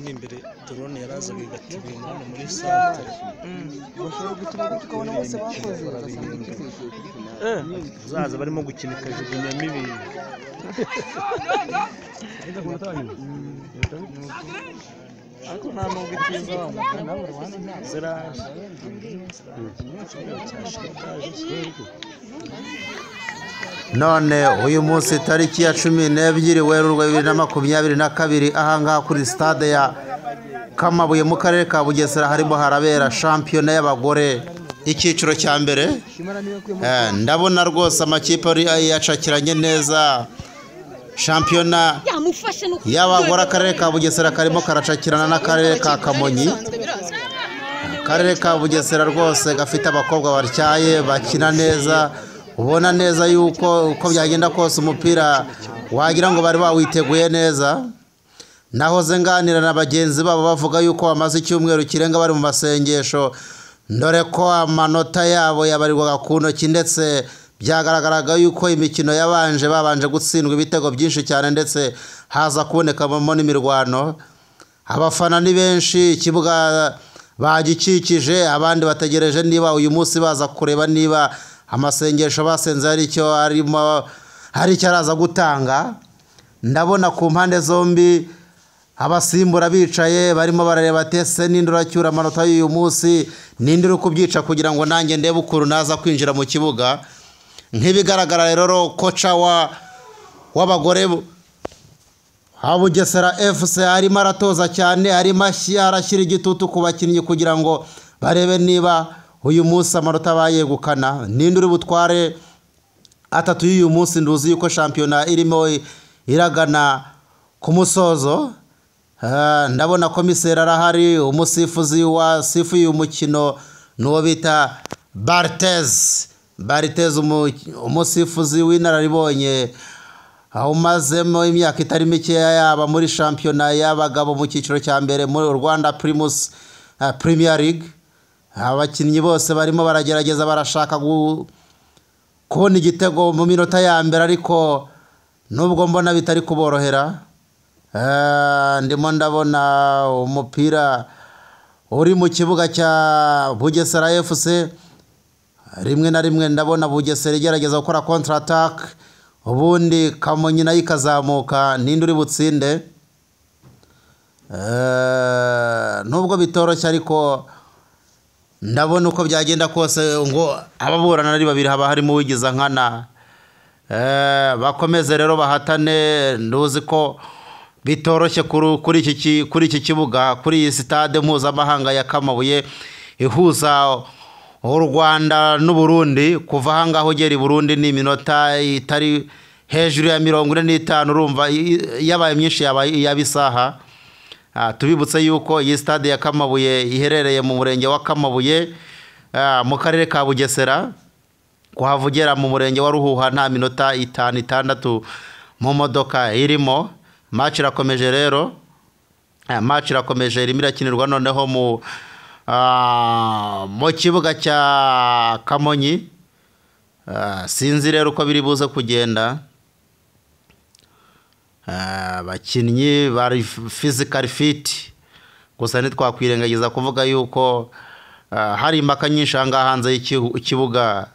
imbere drone yarazaga igatuma imana muri centre bashobora gutuma tukabona bose bakoze zaza barimo gukina ikajugunyamo ibintu ariko nta nubwo itiza ziraje none uyu munsi tariki ya 12 Werurwe 2022 ahangaha kuri stade ya Kamabuye mu karere ka Bugesera harimo harabera shampiyona y'abagore icyiciro cya mbere. Ndabona rwose amakipe ari yacakiranye neza. Shampiyona y'abagore akarere ka Bugesera karimo karacakirana n'akarere ka Kamonyi. Akarere ka Bugesera rwose gafite abakobwa batyaye bakina neza, ubona neza yuko uko byagenda kose umupira wagira ngo bari bawiteguye neza. Nahoze nganira na bagenzi babo bavuga yuko bamaze icyumweru kirenga bari mu masengesho, ndore ko amanota yabo yabarirwaga ku ntoki, ndetse byagaragaraga yuko imikino yabanje babanje gutsindwa ibitego byinshi cyane, ndetse haza kubonekamo n'imirwano. Abafana ni benshi, ikibuga bagikikije, abandi bategereje niba uyu munsi baza kureba niba amasengesho basenze hari icyo araza gutanga. Ndabona ku mpande zombi abasimbura bicaye barimo barareba tese n'indura cyura amanota y'uyu munsi, n'indura kubyica kugira ngo nanjye ndebe ukuntu naza kwinjira mu kibuga. Nk'ibigaragara rero koca w'abagore ha Bugesera FC arimo aratoza cyane, arimo arashyira igitutu ku bakinnyi kugira ngo barebe niba uyu munsi amanota bayegukana, n'indura butware atatu y'uyu munsi. Nduzi yuko shampiyona irimo iragana ku musozo. Ndabona komiseri arahari, umusifuzi wasifuye umukino n'uwo bita Barthez, umusifuzi w'inararibonye umazemo imyaka itari mikeya yaba muri shampiyona y'abagabo mu cyiciro cya mbere muri Rwanda Premier League. Abakinnyi bose barimo baragerageza barashaka kubona igitego mu minota ya mbere, ariko nubwo mbona bitari kuborohera. Ndimo ndabona umupira uri mu kibuga cya Bugesera FC. Rimwe na rimwe ndabona Bugesera igerageza gukora counter attack, ubundi Kamonyi nayo ikazamuka, n'indi uri butsinde. Nubwo bitoroshye ariko ndabona uko byagenda kose ngo ababurana ari babiri haba harimo uwigiza nkana. Bakomeze rero bahatane. Nduzi ko bitoroshye kuri iki kibuga, kuri iyi stade mpuzamahanga ya Kamabuye ihuza u Rwanda n'u Burundi. Kuva ahangaho ugera i Burundi ni iminota itari hejuru ya 45, urumva yabaye myinshi yabisaha. Tubibutse yuko iyi stade ya Kamabuye iherereye mu murenge wa Kamabuye mu karere ka Bugesera. Kuhavugera mu murenge wa Ruhuha nta minota 5-6 mu modoka irimo. Match irakomeje rero, match irakomeje, irimo irakinirwa noneho mu kibuga cya Kamonyi. Sinzi rero uko biri buze kugenda. Abakinnyi bari physical fit, gusa ntitwakwirengagiza kuvuga yuko hari impaka nyinshi ahangaha hanze y'ikibuga